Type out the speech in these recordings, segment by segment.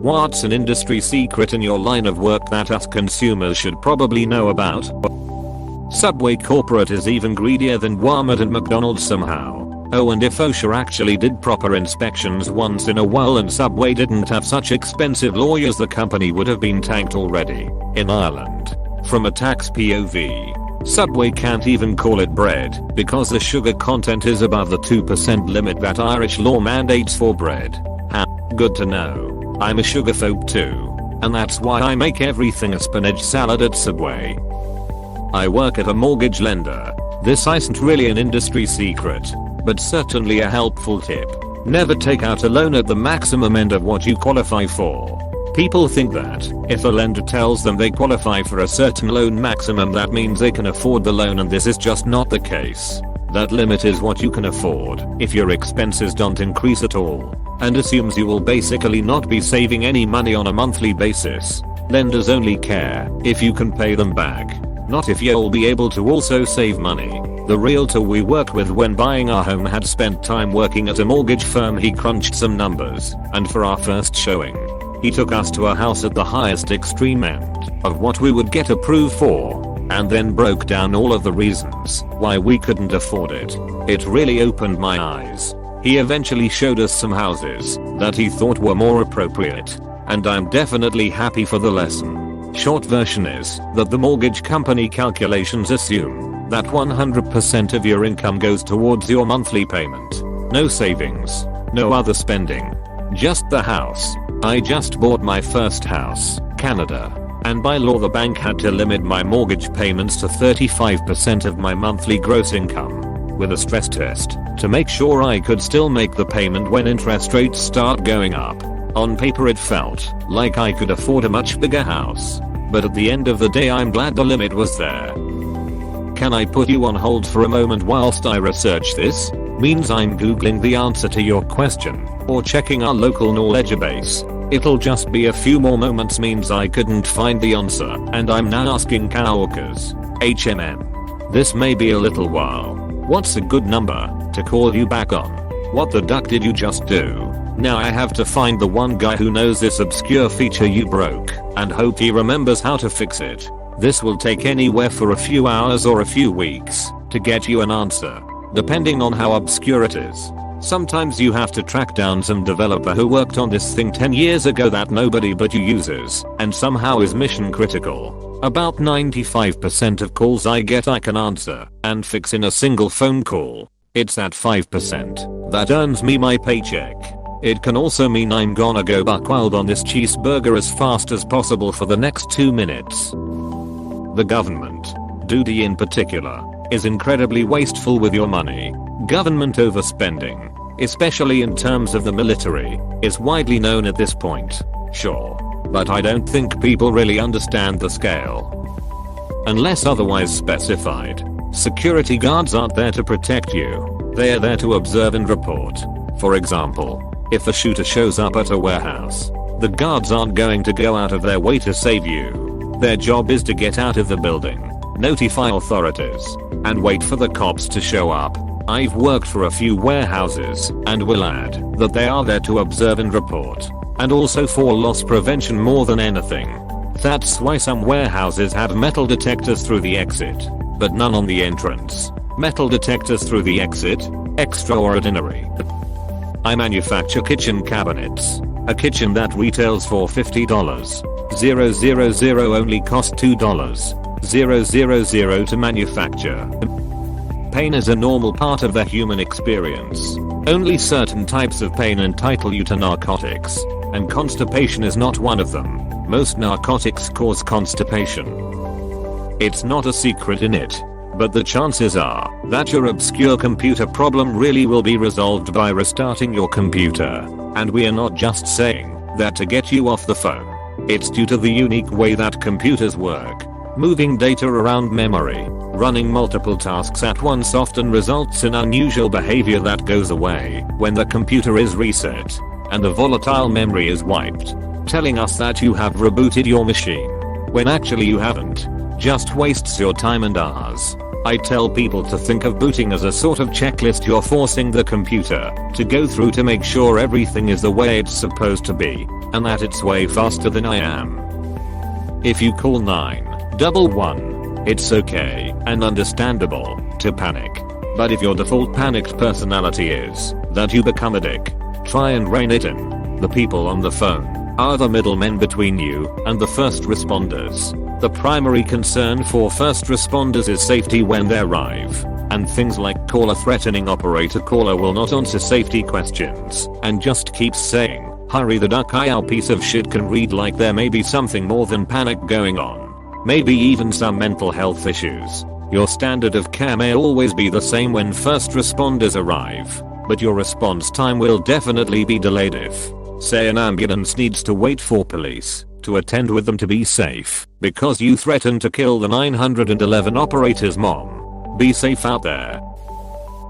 What's an industry secret in your line of work that us consumers should probably know about? Subway corporate is even greedier than Walmart and McDonald's somehow. Oh, and if OSHA actually did proper inspections once in a while and Subway didn't have such expensive lawyers, the company would have been tanked already. In Ireland, from a tax POV, Subway can't even call it bread because the sugar content is above the 2% limit that Irish law mandates for bread. Good to know. I'm a sugarphobe too. And that's why I make everything a spinach salad at Subway. I work at a mortgage lender. This isn't really an industry secret, but certainly a helpful tip. Never take out a loan at the maximum end of what you qualify for. People think that if a lender tells them they qualify for a certain loan maximum, that means they can afford the loan, and this is just not the case. That limit is what you can afford if your expenses don't increase at all, and assumes you will basically not be saving any money on a monthly basis. Lenders only care if you can pay them back, not if you'll be able to also save money. The realtor we worked with when buying our home had spent time working at a mortgage firm. He crunched some numbers, and for our first showing, he took us to a house at the highest extreme end of what we would get approved for, and then broke down all of the reasons why we couldn't afford it. It really opened my eyes. He eventually showed us some houses that he thought were more appropriate, and I'm definitely happy for the lesson. Short version is that the mortgage company calculations assume that 100% of your income goes towards your monthly payment. No savings, no other spending, just the house. I just bought my first house, Canada, and by law the bank had to limit my mortgage payments to 35% of my monthly gross income, with a stress test to make sure I could still make the payment when interest rates start going up. On paper it felt like I could afford a much bigger house, but at the end of the day I'm glad the limit was there. Can I put you on hold for a moment whilst I research this? Means I'm googling the answer to your question, or checking our local knowledge base. It'll just be a few more moments. Means I couldn't find the answer, and I'm now asking coworkers. This may be a little while. What's a good number to call you back on? What the duck did you just do? Now I have to find the one guy who knows this obscure feature you broke, and hope he remembers how to fix it. This will take anywhere for a few hours or a few weeks to get you an answer, depending on how obscure it is. Sometimes you have to track down some developer who worked on this thing 10 years ago that nobody but you uses, and somehow is mission critical. About 95% of calls I get I can answer and fix in a single phone call. It's that 5% that earns me my paycheck. It can also mean I'm gonna go buck wild on this cheeseburger as fast as possible for the next 2 minutes. The government, duty in particular, is incredibly wasteful with your money. Government overspending, especially in terms of the military, is widely known at this point. Sure, but I don't think people really understand the scale. Unless otherwise specified, security guards aren't there to protect you. They are there to observe and report. For example, if a shooter shows up at a warehouse, the guards aren't going to go out of their way to save you. Their job is to get out of the building, notify authorities, and wait for the cops to show up. I've worked for a few warehouses and will add that they are there to observe and report, and also for loss prevention more than anything. That's why some warehouses have metal detectors through the exit, but none on the entrance. Metal detectors through the exit? Extraordinary. I manufacture kitchen cabinets. A kitchen that retails for $50. 000 only cost $2. 000 to manufacture. Pain is a normal part of the human experience. Only certain types of pain entitle you to narcotics, and constipation is not one of them. Most narcotics cause constipation. It's not a secret in it, but the chances are that your obscure computer problem really will be resolved by restarting your computer. And we are not just saying that to get you off the phone. It's due to the unique way that computers work. Moving data around memory, running multiple tasks at once often results in unusual behavior that goes away when the computer is reset and the volatile memory is wiped, telling us that you have rebooted your machine, when actually you haven't. Just wastes your time and hours. I tell people to think of booting as a sort of checklist you're forcing the computer to go through to make sure everything is the way it's supposed to be. and that it's way faster than I am. If you call 911, it's okay and understandable to panic. But if your default panicked personality is that you become a dick, try and rein it in. The people on the phone are the middlemen between you and the first responders. The primary concern for first responders is safety when they arrive, and things like call a threatening operator caller will not answer safety questions and just keeps saying, "Hurry the duck." Our piece of shit can read like there may be something more than panic going on. Maybe even some mental health issues. Your standard of care may always be the same when first responders arrive, but your response time will definitely be delayed if, say, an ambulance needs to wait for police to attend with them to be safe because you threatened to kill the 911 operator's mom. Be safe out there.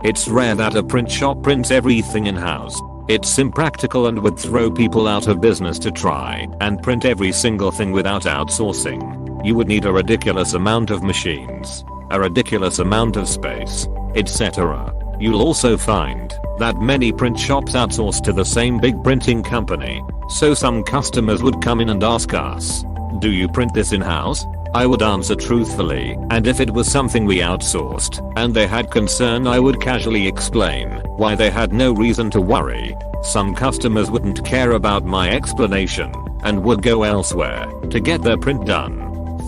It's rare that a print shop prints everything in-house. It's impractical and would throw people out of business to try and print every single thing without outsourcing. You would need a ridiculous amount of machines, a ridiculous amount of space, etc. You'll also find that many print shops outsource to the same big printing company, so some customers would come in and ask us, "Do you print this in-house?" I would answer truthfully, and if it was something we outsourced and they had concern, I would casually explain why they had no reason to worry. Some customers wouldn't care about my explanation and would go elsewhere to get their print done.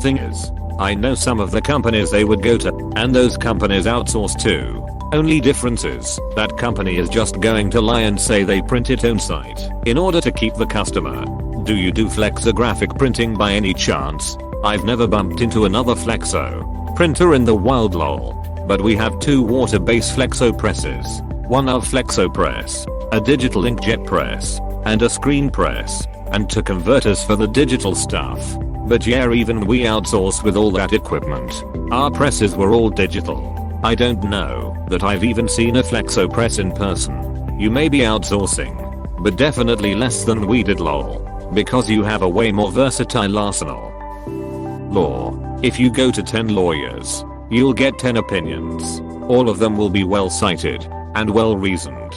Thing is, I know some of the companies they would go to, and those companies outsource too. Only difference is that company is just going to lie and say they print it on site in order to keep the customer. Do you do flexographic printing by any chance? I've never bumped into another flexo printer in the wild lol. But we have 2 water-based flexo presses. One of flexo press, a digital inkjet press, and a screen press, and 2 converters for the digital stuff. But yeah, even we outsource with all that equipment. Our presses were all digital. I don't know that I've even seen a flexo press in person. You may be outsourcing, but definitely less than we did lol. Because you have a way more versatile arsenal. Law. If you go to 10 lawyers, you'll get 10 opinions. All of them will be well cited and well reasoned.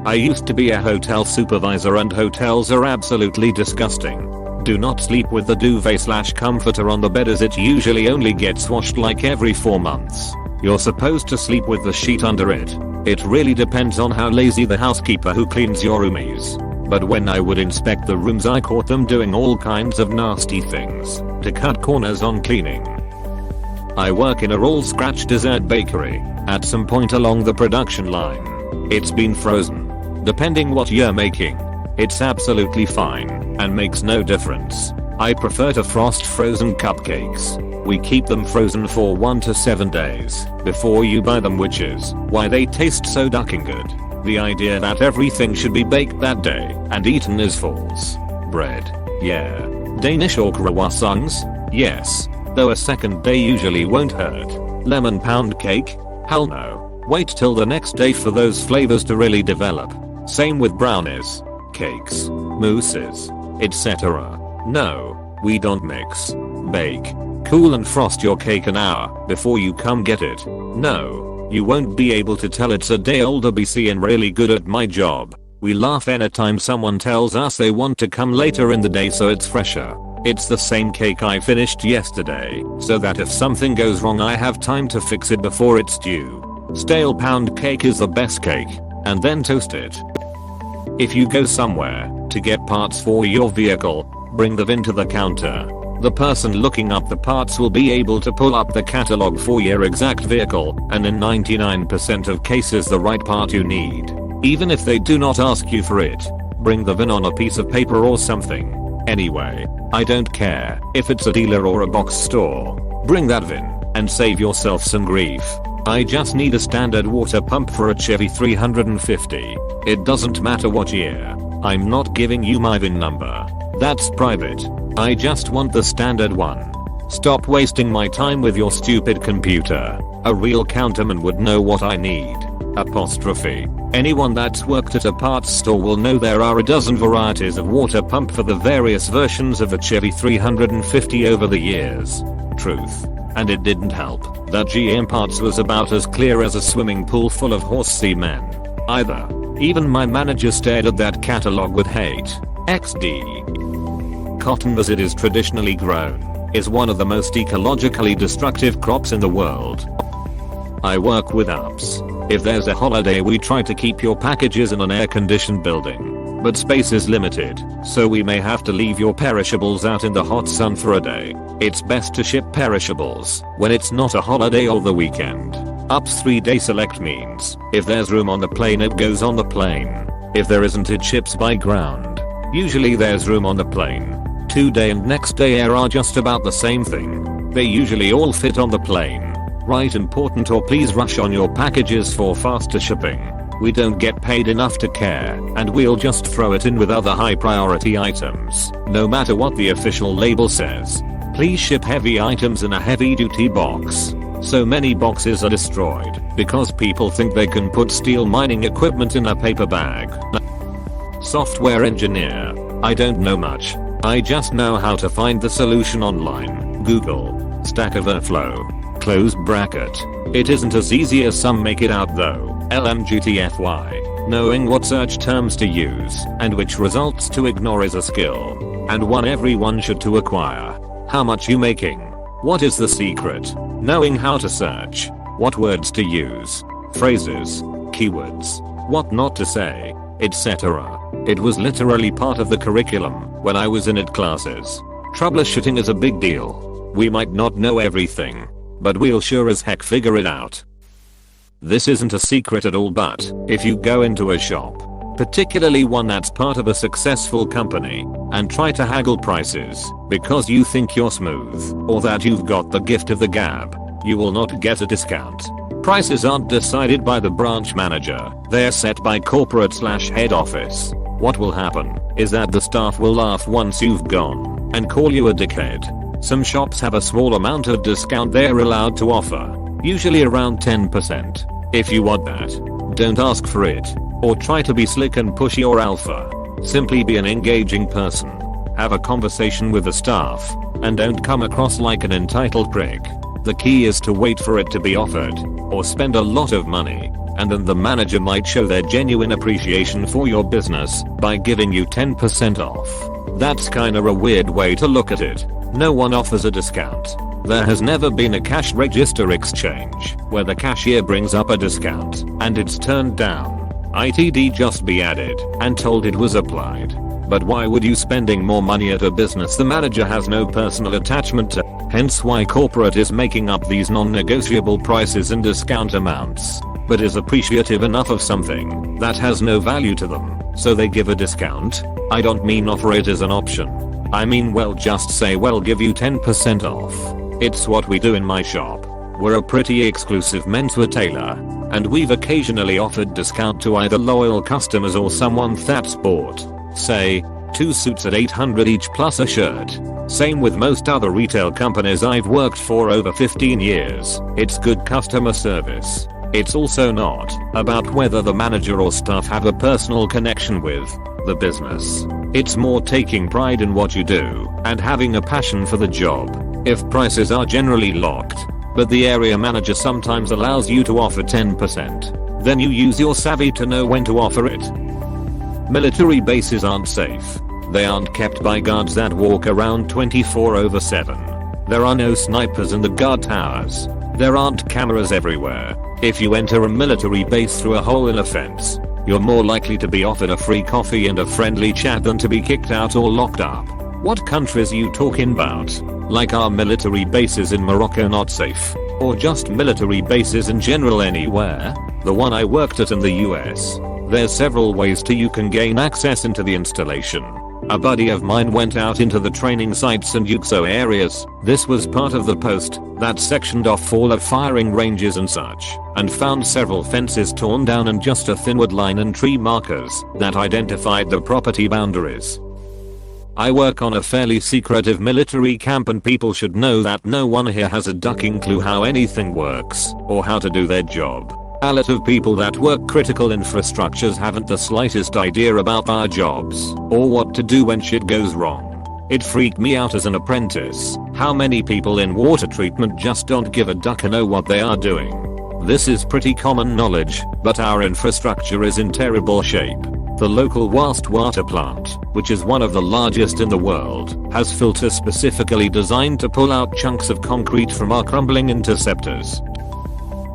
I used to be a hotel supervisor, and hotels are absolutely disgusting. Do not sleep with the duvet/comforter on the bed, as it usually only gets washed like every 4 months. You're supposed to sleep with the sheet under it. It really depends on how lazy the housekeeper who cleans your room is. But when I would inspect the rooms, I caught them doing all kinds of nasty things to cut corners on cleaning. I work in a roll scratch dessert bakery. At some point along the production line, it's been frozen. Depending what you're making, it's absolutely fine and makes no difference. I prefer to frost frozen cupcakes. We keep them frozen for 1 to 7 days before you buy them, which is why they taste so ducking good. The idea that everything should be baked that day and eaten is false. Bread, yeah. Danish or croissants, yes. Though a second day usually won't hurt. Lemon pound cake? Hell no. Wait till the next day for those flavors to really develop. Same with brownies, cakes, mousses, etc. No, we don't mix, bake, cool and frost your cake an hour before you come get it. No. You won't be able to tell it's a day older. BC and really good at my job. We laugh anytime someone tells us they want to come later in the day so it's fresher. It's the same cake I finished yesterday, so that if something goes wrong I have time to fix it before it's due. Stale pound cake is the best cake, and then toast it. If you go somewhere to get parts for your vehicle, bring the VIN to the counter. The person looking up the parts will be able to pull up the catalog for your exact vehicle, and in 99% of cases the right part you need. Even if they do not ask you for it, bring the VIN on a piece of paper or something. Anyway, I don't care if it's a dealer or a box store. Bring that VIN and save yourself some grief. I just need a standard water pump for a Chevy 350. It doesn't matter what year. I'm not giving you my VIN number. That's private. I just want the standard one. Stop wasting my time with your stupid computer. A real counterman would know what I need. Apostrophe. Anyone that's worked at a parts store will know there are a dozen varieties of water pump for the various versions of a Chevy 350 over the years. Truth. And it didn't help that GM parts was about as clear as a swimming pool full of horse semen. Either. Even my manager stared at that catalog with hate. XD. Cotton, as it is traditionally grown, is one of the most ecologically destructive crops in the world. I work with apps. If there's a holiday, we try to keep your packages in an air-conditioned building, but space is limited, so we may have to leave your perishables out in the hot sun for a day. It's best to ship perishables when it's not a holiday or the weekend. Ups 3-day select means if there's room on the plane, it goes on the plane. If there isn't, it ships by ground. Usually there's room on the plane. 2-day and next day air are just about the same thing. They usually all fit on the plane. Write important or please rush on your packages for faster shipping. We don't get paid enough to care, and we'll just throw it in with other high priority items, no matter what the official label says. Please ship heavy items in a heavy duty box. So many boxes are destroyed because people think they can put steel mining equipment in a paper bag. Software engineer. I don't know much. I just know how to find the solution online. Google. Stack Overflow. Close bracket. It isn't as easy as some make it out though. LMGTFY. Knowing what search terms to use and which results to ignore is a skill, and one everyone should to acquire. How much you making? What is the secret? Knowing how to search, what words to use, phrases, keywords, what not to say, etc. It was literally part of the curriculum when I was in it classes. Troubleshooting is a big deal. We might not know everything, but we'll sure as heck figure it out. This isn't a secret at all, but if you go into a shop, particularly one that's part of a successful company, and try to haggle prices because you think you're smooth or that you've got the gift of the gab, you will not get a discount. Prices aren't decided by the branch manager, they're set by corporate/head office. What will happen is that the staff will laugh once you've gone and call you a dickhead. Some shops have a small amount of discount they're allowed to offer, usually around 10%. If you want that, don't ask for it, or try to be slick and push your alpha. Simply be an engaging person. Have a conversation with the staff, and don't come across like an entitled prick. The key is to wait for it to be offered, or spend a lot of money, and then the manager might show their genuine appreciation for your business by giving you 10% off. That's kinda a weird way to look at it. No one offers a discount. There has never been a cash register exchange where the cashier brings up a discount and it's turned down. ITD just be added and told it was applied. But why would you spending more money at a business the manager has no personal attachment to? Hence why corporate is making up these non-negotiable prices and discount amounts, but is appreciative enough of something that has no value to them, so they give a discount. I don't mean offer it as an option. I mean, well, just say, well, give you 10% off. It's what we do in my shop. We're a pretty exclusive menswear tailor, and we've occasionally offered discount to either loyal customers or someone that's bought, say, 2 suits at $800 each plus a shirt. Same with most other retail companies I've worked for over 15 years. It's good customer service. It's also not about whether the manager or staff have a personal connection with the business. It's more taking pride in what you do and having a passion for the job. If prices are generally locked, but the area manager sometimes allows you to offer 10%, then you use your savvy to know when to offer it. Military bases aren't safe. They aren't kept by guards that walk around 24/7. There are no snipers in the guard towers. There aren't cameras everywhere. If you enter a military base through a hole in a fence, you're more likely to be offered a free coffee and a friendly chat than to be kicked out or locked up. What countries are you talking about? Like, are military bases in Morocco not safe? Or just military bases in general anywhere? The one I worked at in the US. There's several ways you can gain access into the installation. A buddy of mine went out into the training sites and UXO areas. This was part of the post that sectioned off all of firing ranges and such, and found several fences torn down and just a thin wood line and tree markers that identified the property boundaries. I work on a fairly secretive military camp, and people should know that no one here has a ducking clue how anything works or how to do their job. A lot of people that work critical infrastructures haven't the slightest idea about our jobs or what to do when shit goes wrong. It freaked me out as an apprentice how many people in water treatment just don't give a duck and know what they are doing. This is pretty common knowledge, but our infrastructure is in terrible shape. The local wastewater plant which is one of the largest in the world, has filters specifically designed to pull out chunks of concrete from our crumbling interceptors.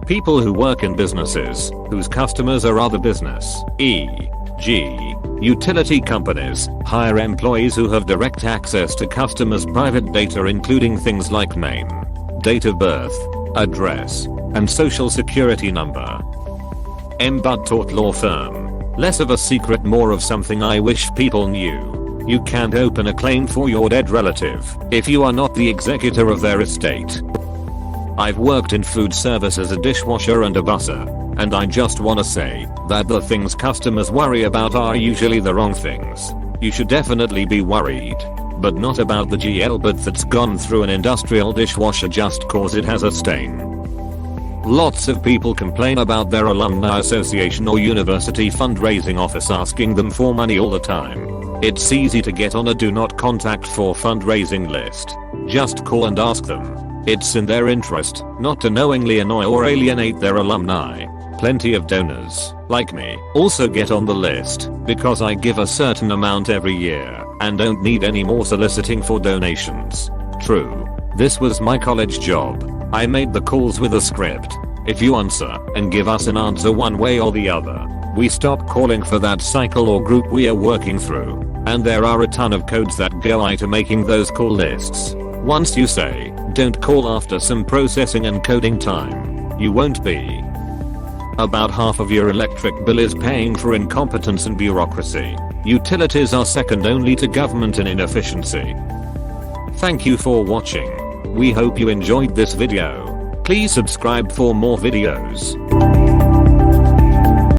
People who work in businesses, whose customers are other business, e.g. utility companies, hire employees who have direct access to customers' private data, including things like name, date of birth, address, and social security number. M. Bud Tort Law Firm. Less of a secret, more of something I wish people knew. You can't open a claim for your dead relative if you are not the executor of their estate. I've worked in food service as a dishwasher and a busser, and I just wanna say that the things customers worry about are usually the wrong things. You should definitely be worried, but not about the GL bit that's gone through an industrial dishwasher just cause it has a stain. Lots of people complain about their alumni association or university fundraising office asking them for money all the time. It's easy to get on a do not contact for fundraising list. Just call and ask them. It's in their interest not to knowingly annoy or alienate their alumni. Plenty of donors, like me, also get on the list because I give a certain amount every year and don't need any more soliciting for donations. True. This was my college job. I made the calls with a script. If you answer and give us an answer one way or the other, we stop calling for that cycle or group we are working through. And there are a ton of codes that go into making those call lists. Once you say, don't call after some processing and coding time, you won't be. About half of your electric bill is paying for incompetence and bureaucracy. Utilities are second only to government in inefficiency. Thank you for watching. We hope you enjoyed this video. Please subscribe for more videos.